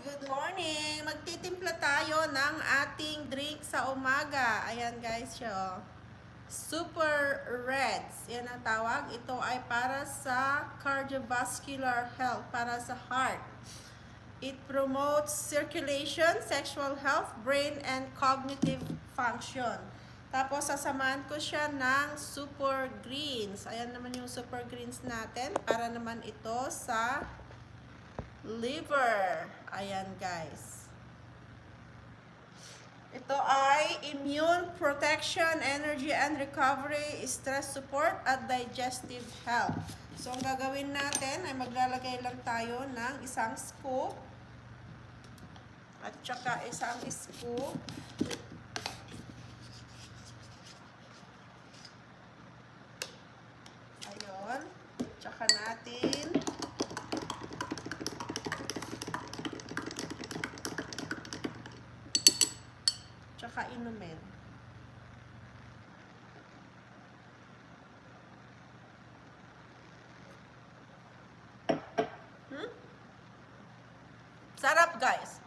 good morning! Magtitimpla tayo ng ating drink sa umaga. Ayan guys, siya. Super Reds. Yan ang tawag. Ito ay para sa cardiovascular health, para sa heart. It promotes circulation, sexual health, brain, and cognitive function. Tapos, sasamahan ko siya ng Super Greens. Ayan naman yung Super Greens natin. Para naman ito sa liver. Ayan guys. Ito ay immune protection, energy and recovery, stress support at digestive health. So ang gagawin natin ay maglalagay lang tayo ng isang scoop at saka isang scoop. Ayun. Tsaka natin tsaka inumin. Sarap guys.